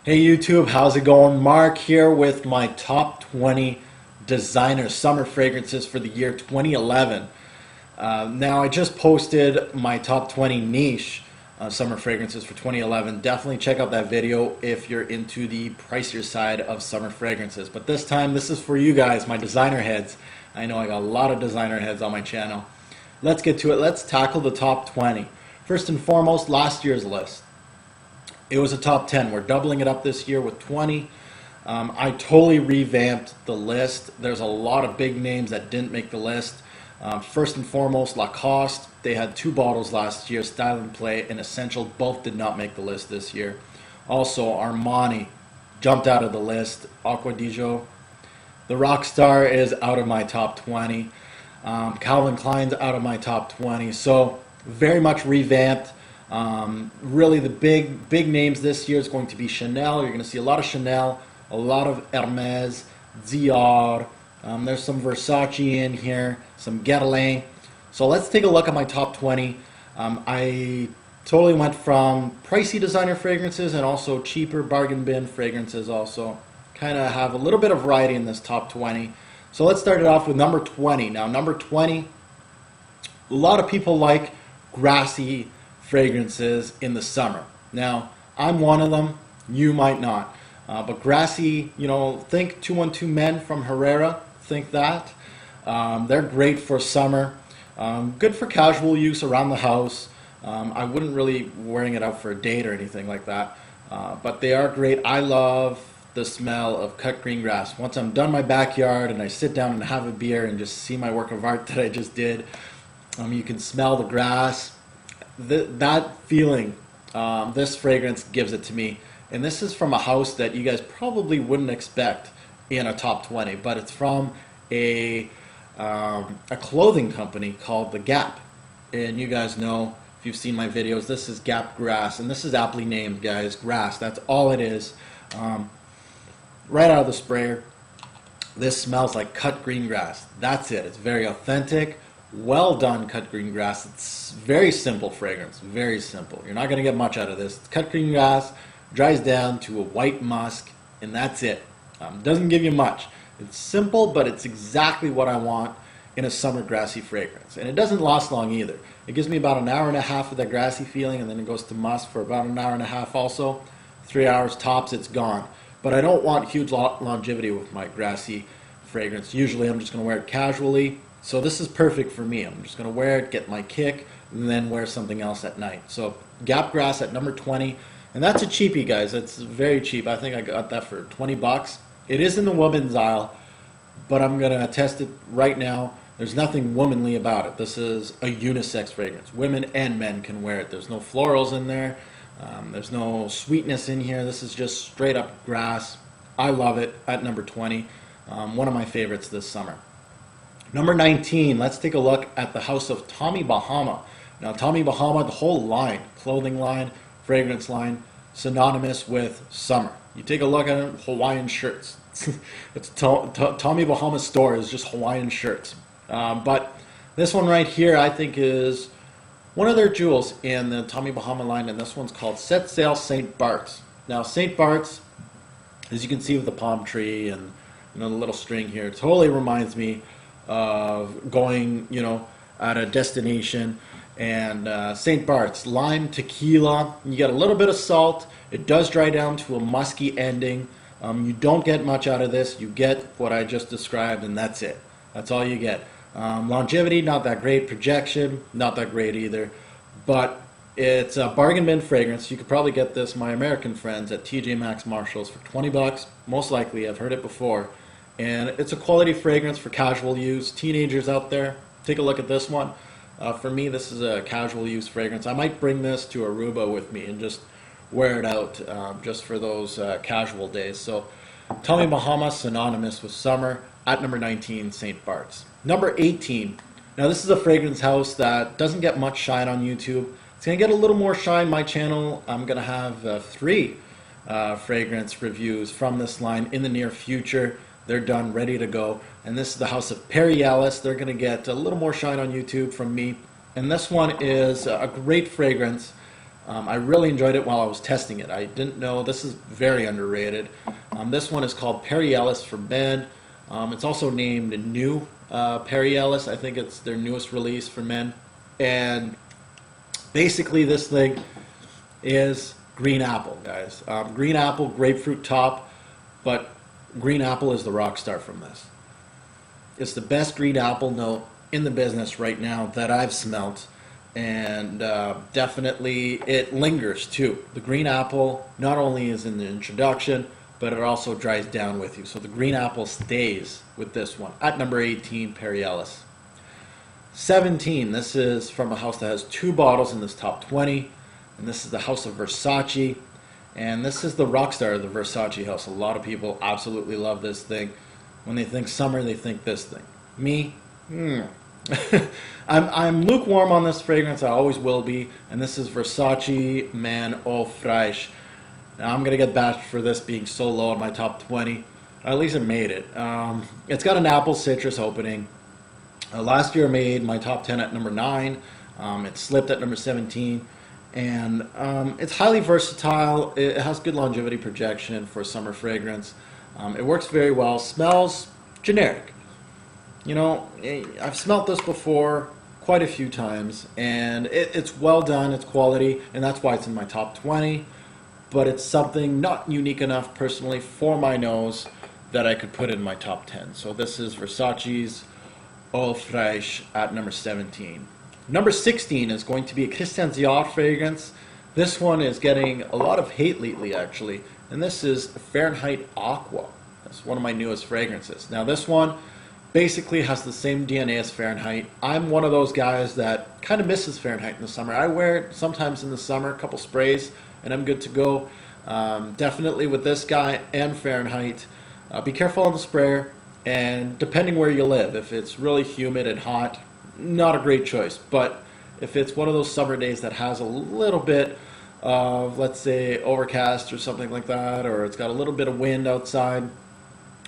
Hey YouTube, how's it going? Mark here with my top 20 designer summer fragrances for the year 2011. Now I just posted my top 20 niche summer fragrances for 2011. Definitely check out that video if you're into the pricier side of summer fragrances. But this time, this is for you guys, my designer heads. I know I got a lot of designer heads on my channel. Let's get to it. Let's tackle the top 20. First and foremost, last year's list. It was a top 10. We're doubling it up this year with 20. I totally revamped the list. There's a lot of big names that didn't make the list. First and foremost, Lacoste. They had 2 bottles last year, Style and Play and Essential. Both did not make the list this year. Also, Armani jumped out of the list. Aqua Dijon. The Rockstar is out of my top 20. Calvin Klein's out of my top 20. So, very much revamped. Really the big names this year is going to be Chanel. You're going to see a lot of Chanel, a lot of Hermes, Dior. There's some Versace in here, some Guerlain. So let's take a look at my top 20. I totally went from pricey designer fragrances and also cheaper bargain bin fragrances also. Kind of have a little bit of variety in this top 20. So let's start it off with number 20. Now number 20, a lot of people like grassy fragrances in the summer. Now, I'm one of them, you might not. But grassy, think 212 Men from Herrera, think that. They're great for summer. Good for casual use around the house. I wouldn't really wearing it out for a date or anything like that. But they are great. I love the smell of cut green grass. Once I'm done my backyard and I sit down and have a beer and just see my work of art that I just did, you can smell the grass. That feeling, this fragrance gives it to me. And this is from a house that you guys probably wouldn't expect in a top 20, but it's from a clothing company called The Gap. And you guys know, if you've seen my videos, this is Gap Grass, and this is aptly named, guys, grass. That's all it is. Right out of the sprayer, this smells like cut green grass. That's it. It's very authentic. Well done cut green grass. It's very simple fragrance, very simple. You're not going to get much out of this. It's cut green grass, dries down to a white musk, and that's it. Doesn't give you much. It's simple, but it's exactly what I want in a summer grassy fragrance. And it doesn't last long either. It gives me about an hour and a half of that grassy feeling, and then it goes to musk for about an hour and a half also. 3 hours tops, it's gone. But I don't want huge longevity with my grassy fragrance. Usually I'm just going to wear it casually. So this is perfect for me. I'm just going to wear it, get my kick, and then wear something else at night. So Gap Grass at number 20. And that's a cheapie, guys. It's very cheap. I think I got that for 20 bucks. It is in the women's aisle, but I'm going to test it right now. There's nothing womanly about it. This is a unisex fragrance. Women and men can wear it. There's no florals in there. There's no sweetness in here. This is just straight up grass. I love it at number 20. One of my favorites this summer. Number 19, let's take a look at the house of Tommy Bahama. Now, Tommy Bahama, the whole line, clothing line, fragrance line, synonymous with summer. You take a look at it, Hawaiian shirts. It's Tommy Bahama's store is just Hawaiian shirts. But this one right here, I think, is one of their jewels in the Tommy Bahama line, and this one's called Set Sail St. Bart's. Now, St. Bart's, as you can see with the palm tree and the little string here, it totally reminds me of going, at a destination. And St. Bart's, lime, tequila, you get a little bit of salt. It does dry down to a musky ending. You don't get much out of this. You get what I just described, and that's it. That's all you get. Longevity, not that great. Projection, not that great either. But it's a bargain bin fragrance. You could probably get this, my American friends, at TJ Maxx Marshalls for 20 bucks. Most likely, I've heard it before. And it's a quality fragrance for casual use. Teenagers out there, take a look at this one. For me, this is a casual use fragrance. I might bring this to Aruba with me and just wear it out just for those casual days. So, Tommy Bahama, synonymous with summer, at number 19, St. Bart's. Number 18. Now, this is a fragrance house that doesn't get much shine on YouTube. It's going to get a little more shine. My channel, I'm going to have 3 fragrance reviews from this line in the near future. They're done, ready to go. And this is the house of Perry Ellis. They're going to get a little more shine on YouTube from me. And this one is a great fragrance. I really enjoyed it while I was testing it. I didn't know, this is very underrated. This one is called ELLIS for men. It's also named New ELLIS. I think it's their newest release for men. And basically this thing is green apple, guys. Green apple, grapefruit top, but green apple is the rock star from this. It's the best green apple note in the business right now that I've smelt, and definitely it lingers too. The green apple not only is in the introduction, but it also dries down with you. So the green apple stays with this one. At number 18, ELLIS. 17, this is from a house that has 2 bottles in this top 20, and this is the house of VERSACE, and this is the rock star of the VERSACE house. A lot of people absolutely love this thing. When they think summer, they think this thing. Me, I'm lukewarm on this fragrance. I always will be. And this is VERSACE Man Eau Fraîche. Now I'm gonna get bashed for this being so low in my top 20. At least it made it. It's got an apple citrus opening. Last year I made my top 10 at number 9. It slipped at number 17. And it's highly versatile. It has good longevity projection for a summer fragrance. It works very well. Smells generic. You know, I've smelt this before quite a few times, and it's well done, it's quality, and that's why it's in my top 20. But it's something not unique enough personally for my nose that I could put in my top 10. So this is VERSACE's Eau Fraîche at number 17. Number 16 is going to be a Christian Dior fragrance. This one is getting a lot of hate lately, actually, and this is Fahrenheit Aqua. That's one of my newest fragrances. Now this one basically has the same DNA as Fahrenheit. I'm one of those guys that kind of misses Fahrenheit in the summer. I wear it sometimes in the summer, a couple sprays, and I'm good to go. Definitely with this guy and Fahrenheit, be careful on the sprayer, and depending where you live, if it's really humid and hot, not a great choice. But if it's one of those summer days that has a little bit of, let's say, overcast or something like that, or it's got a little bit of wind outside,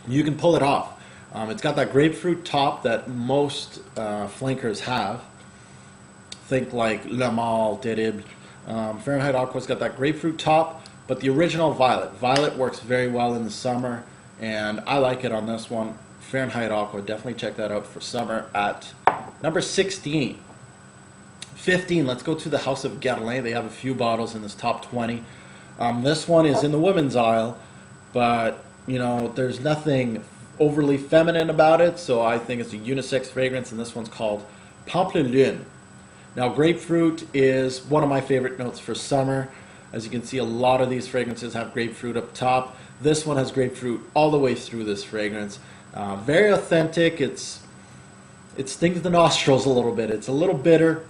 you can pull it off. It's got that grapefruit top that most flankers have. Think like Le Male, Terrible. Fahrenheit Aqua's got that grapefruit top, but the original Violet. Violet works very well in the summer, and I like it on this one. Fahrenheit Aqua, definitely check that out for summer at number 16. 15, let's go to the house of GUERLAIN. They have a few bottles in this top 20. This one is in the women's aisle, but you know, there's nothing overly feminine about it, so I think it's a unisex fragrance, and this one's called PAMPLELUNE. Now grapefruit is one of my favorite notes for summer. As you can see, a lot of these fragrances have grapefruit up top. This one has grapefruit all the way through this fragrance. Very authentic. It stings the nostrils a little bit. It's a little bitter,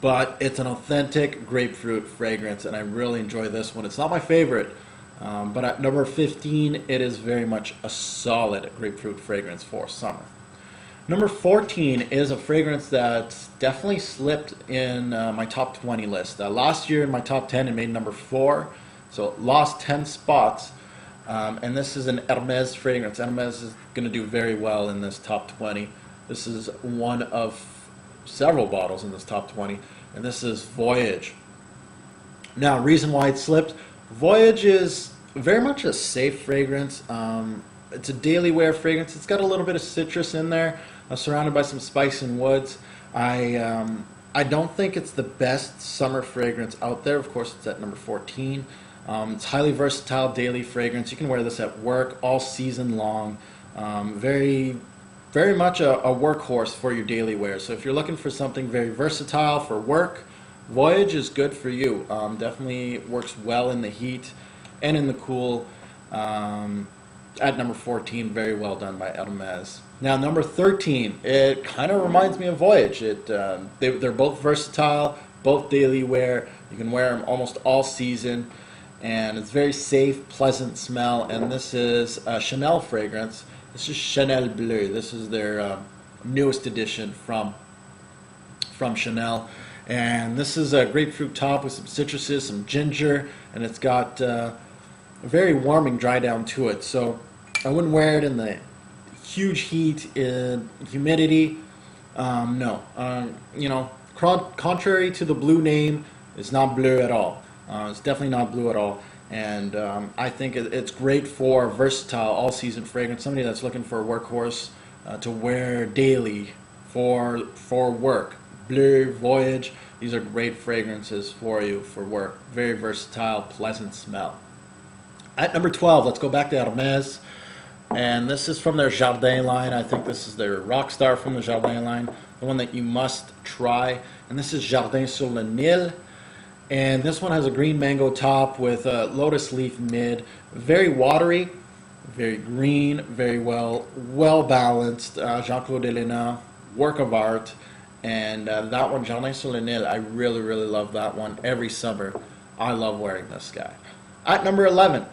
but it's an authentic grapefruit fragrance, and I really enjoy this one. It's not my favorite, but at number 15, it is very much a solid grapefruit fragrance for summer. Number 14 is a fragrance that definitely slipped in my top 20 list. Last year in my top 10, it made number 4, so it lost 10 spots. And this is an Hermes fragrance. Hermes is going to do very well in this top 20. This is one of several bottles in this top 20, and this is Voyage. Now, reason why it slipped, Voyage is very much a safe fragrance. It's a daily wear fragrance. It's got a little bit of citrus in there, surrounded by some spice and woods. I don't think it's the best summer fragrance out there. Of course, it's at number 14. It's highly versatile daily fragrance. You can wear this at work all season long. Very much a workhorse for your daily wear. So if you're looking for something very versatile for work, Voyage is good for you. Definitely works well in the heat and in the cool. At number 14, very well done by Hermes. Now number 13, it kind of reminds me of Voyage. They're both versatile, both daily wear. You can wear them almost all season, and it's very safe, pleasant smell. And this is a Chanel fragrance. This is Chanel BLEU. This is their newest edition from Chanel. And this is a grapefruit top with some citruses, some ginger, and it's got a very warming dry down to it. So I wouldn't wear it in the huge heat, humidity. No. You know, contrary to the BLEU name, It's not blue at all. It's definitely not blue at all. And I think it's great for versatile all-season fragrance. Somebody that's looking for a workhorse to wear daily for work. BLEU, Voyage, these are great fragrances for you for work. Very versatile, pleasant smell. At number 12, let's go back to Hermes. And this is from their Jardin line. I think this is their Rockstar from the Jardin line, the one that you must try. And this is Jardin sur le Nil. And this one has a green mango top with a lotus leaf mid. Very watery, very green, very well balanced. Jean-Claude Elena, work of art. And that one, Jardin sur le Nil, I really, really love that one every summer. I love wearing this guy. At number 11,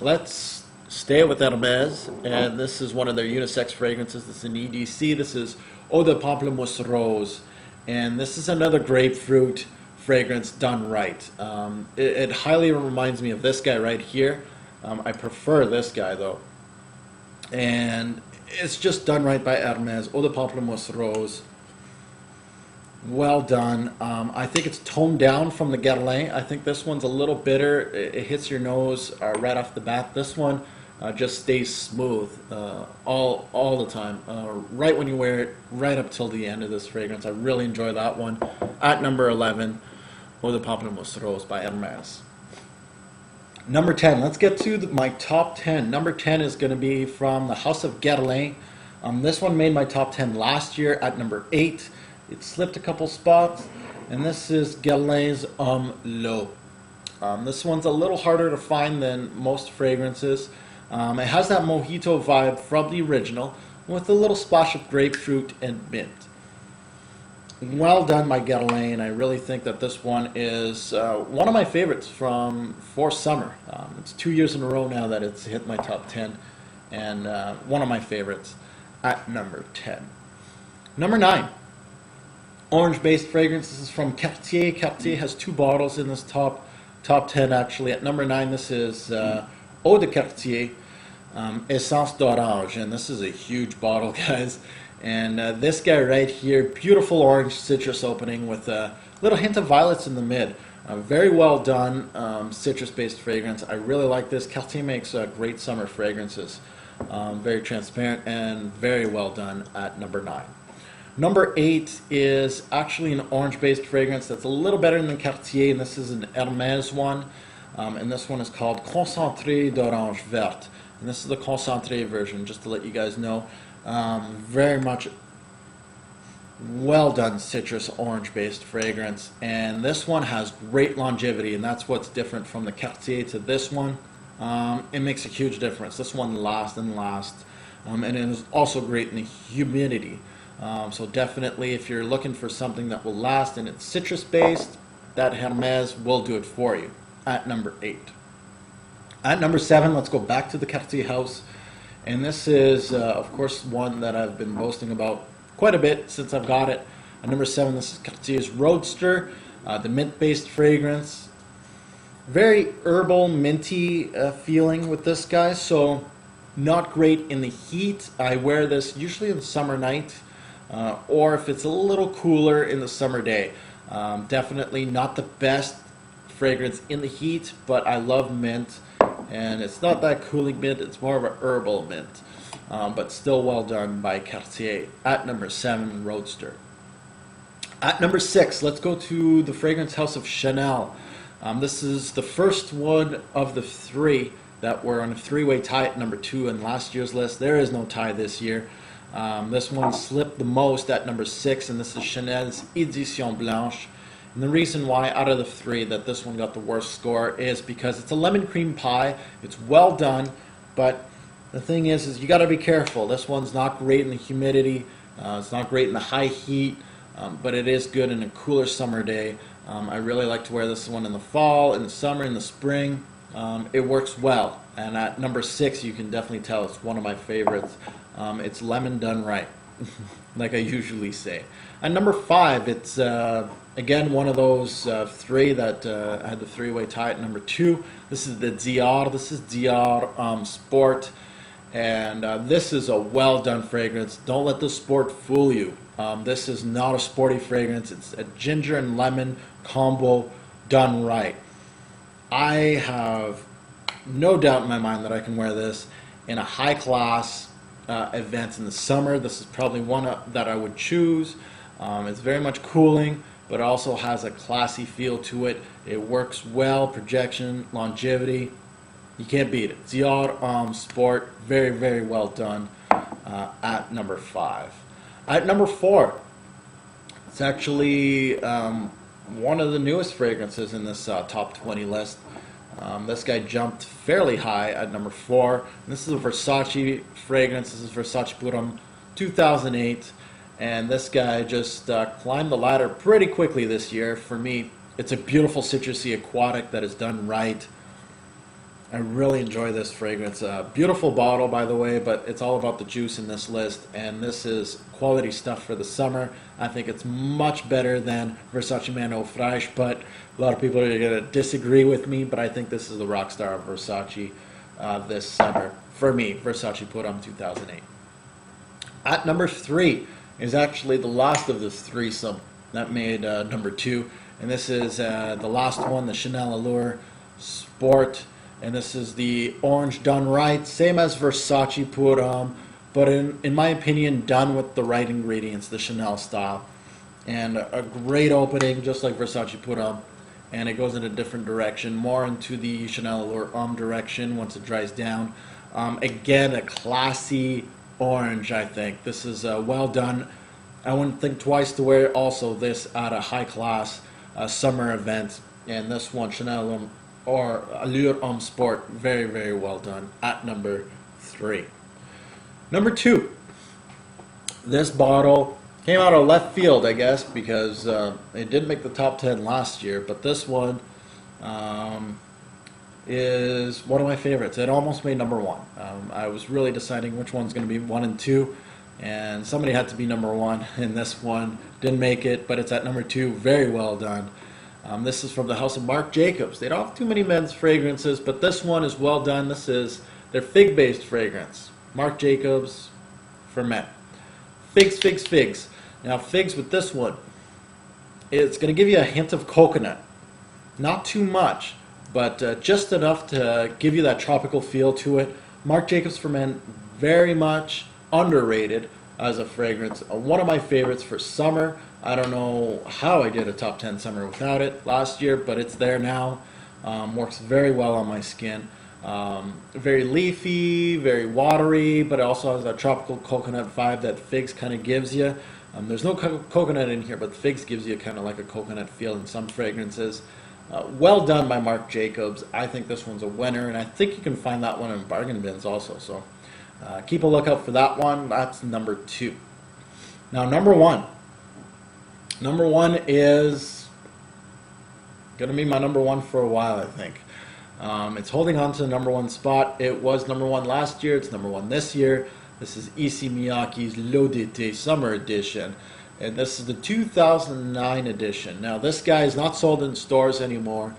let's stay with Hermes, and this is one of their unisex fragrances. This is an EDC. This is Eau de Pamplemousse Rose, and this is another grapefruit fragrance done right. It highly reminds me of this guy right here. I prefer this guy though, and it's just done right by Hermes. Eau de Pamplemousse Rose. Well done. I think it's toned down from the Guerlain. I think this one's a little bitter. It hits your nose right off the bat. This one just stays smooth all the time, right when you wear it, right up till the end of this fragrance. I really enjoy that one. At number 11, Eau de Pamplemousse Rose by Hermes. Number 10, let's get to my top 10. Number 10 is going to be from the House of Guerlain. This one made my top 10 last year at number 8. It slipped a couple spots, and this is Guerlain's L'eau. This one's a little harder to find than most fragrances. It has that mojito vibe from the original with a little splash of grapefruit and mint. Well done by Guerlain. I really think that this one is one of my favorites for summer. It's 2 years in a row now that it's hit my top 10, and one of my favorites at number 10. Number 9. Orange-based fragrance. This is from Cartier. Cartier has 2 bottles in this top 10 actually. At number 9, this is Eau de Cartier, Essence d'Orange, and this is a huge bottle, guys. And this guy right here, beautiful orange citrus opening with a little hint of violets in the mid. Very well done citrus-based fragrance. I really like this. Cartier makes great summer fragrances. Very transparent and very well done at number 9. Number 8 is actually an orange-based fragrance that's a little better than Cartier, and this is an Hermes one. And this one is called Concentré d'Orange Verte. And this is the Concentré version, just to let you guys know. Very much well done citrus orange-based fragrance. And this one has great longevity, and that's what's different from the Cartier to this one. It makes a huge difference. This one lasts and lasts. And it is also great in the humidity. So definitely if you're looking for something that will last and it's citrus based, that Hermes will do it for you. At number 8. At number 7, let's go back to the Cartier house, and this is of course one that I've been boasting about quite a bit since I've got it. At number 7, this is Cartier's Roadster, the mint based fragrance. Very herbal, minty feeling with this guy, so not great in the heat. I wear this usually on summer night. Or if it's a little cooler in the summer day. Definitely not the best fragrance in the heat, but I love mint, and it's not that cooling mint, it's more of a herbal mint, but still well done by Cartier. At number 7, Roadster. At number 6, let's go to the fragrance house of Chanel. This is the first one of the 3 that were on a 3-way tie at number 2 in last year's list. There is no tie this year. This one slipped the most at number 6, and this is Chanel's Edition Blanche. And the reason why out of the 3 that this one got the worst score is because it's a lemon cream pie. It's well done, but the thing is you got to be careful. This one's not great in the humidity. It's not great in the high heat, but it is good in a cooler summer day. I really like to wear this one in the fall, in the summer, in the spring. It works well. And at number 6, you can definitely tell it's one of my favorites. It's lemon done right, like I usually say. At number 5, it's again one of those 3 that had the 3-way tie at number 2. This is the DIOR. This is DIOR Sport, and this is a well done fragrance. Don't let the sport fool you. This is not a sporty fragrance. It's a ginger and lemon combo done right. I have no doubt in my mind that I can wear this in a high-class event in the summer. This is probably one that I would choose. It's very much cooling, but it also has a classy feel to it. It works well, projection, longevity. You can't beat it. DIOR Sport, very, very well done at number 5. At number 4, it's actually one of the newest fragrances in this top 20 list. This guy jumped fairly high at number 4. And this is a Versace fragrance. This is Versace Put 2008. And this guy just climbed the ladder pretty quickly this year. For me, it's a beautiful citrusy aquatic that is done right. I really enjoy this fragrance. Beautiful bottle, by the way, but it's all about the juice in this list. And this is quality stuff for the summer. I think it's much better than Versace Man Eau Fraiche, but a lot of people are going to disagree with me. But I think this is the rock star of Versace this summer. For me, Versace Put 2008. At number 3 is actually the last of this threesome that made number 2. And this is the last one, the Chanel Allure Sport. And this is the orange done right, same as Versace Put but in my opinion, done with the right ingredients, the Chanel style. And a great opening, just like Versace Put and it goes in a different direction, more into the Chanel Allure direction once it dries down. Again, a classy orange, I think. This is well done. I wouldn't think twice to wear also this at a high-class summer event. And this one, Chanel or Allure Sport, very, very well done at number 3. Number 2, this bottle came out of left field, I guess, because it didn't make the top 10 last year, but this one is one of my favorites. It almost made number 1. I was really deciding which one's going to be 1 and 2, and somebody had to be number 1, and this one didn't make it, but it's at number 2. Very well done. This is from the house of Marc Jacobs. They don't have too many men's fragrances, but this one is well done. This is their fig-based fragrance. Marc Jacobs for men. Figs, figs, figs. Now figs with this one, it's going to give you a hint of coconut. Not too much, but just enough to give you that tropical feel to it. Marc Jacobs for men, very much underrated as a fragrance. One of my favorites for summer. I don't know how I did a top 10 summer without it last year, but it's there now. Works very well on my skin. Very leafy, very watery, but it also has that tropical coconut vibe that figs kind of gives you. There's no coconut in here, but figs gives you kind of like a coconut feel in some fragrances. Well done by Marc Jacobs. I think this one's a winner, and I think you can find that one in bargain bins also. So keep a lookout for that one. That's number 2. Now number 1. Number 1 is going to be my number 1 for a while, I think. It's holding on to the number 1 spot. It was number 1 last year. It's number 1 this year. This is ISSEY MIYAKE's L'Eau d'été Summer Edition. And this is the 2009 edition. Now, this guy is not sold in stores anymore.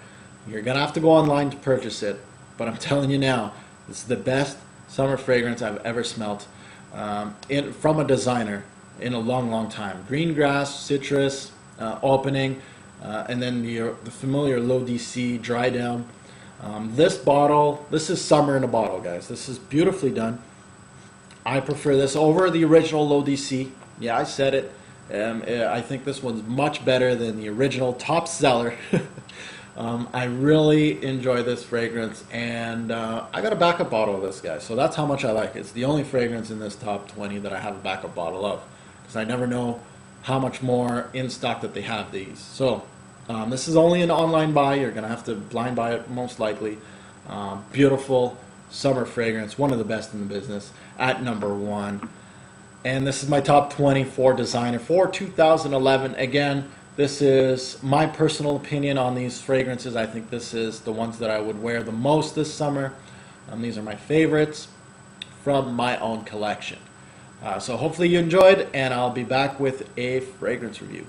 You're going to have to go online to purchase it. But I'm telling you now, this is the best summer fragrance I've ever smelt from a designer in a long, long time. Green grass, citrus, opening, and then the familiar L'Eau d'Issey dry down. This bottle, this is summer in a bottle, guys. This is beautifully done. I prefer this over the original L'Eau d'Issey. Yeah, I said it. I think this one's much better than the original top seller. I really enjoy this fragrance, and I got a backup bottle of this guy, so that's how much I like it. It's the only fragrance in this top 20 that I have a backup bottle of, because I never know how much more in stock that they have these. So this is only an online buy. You're going to have to blind buy it most likely. Beautiful summer fragrance, one of the best in the business, at number 1. And this is my top 20 for designer for 2011. Again, this is my personal opinion on these fragrances. I think this is the ones that I would wear the most this summer. These are my favorites from my own collection. So hopefully you enjoyed, and I'll be back with a fragrance review.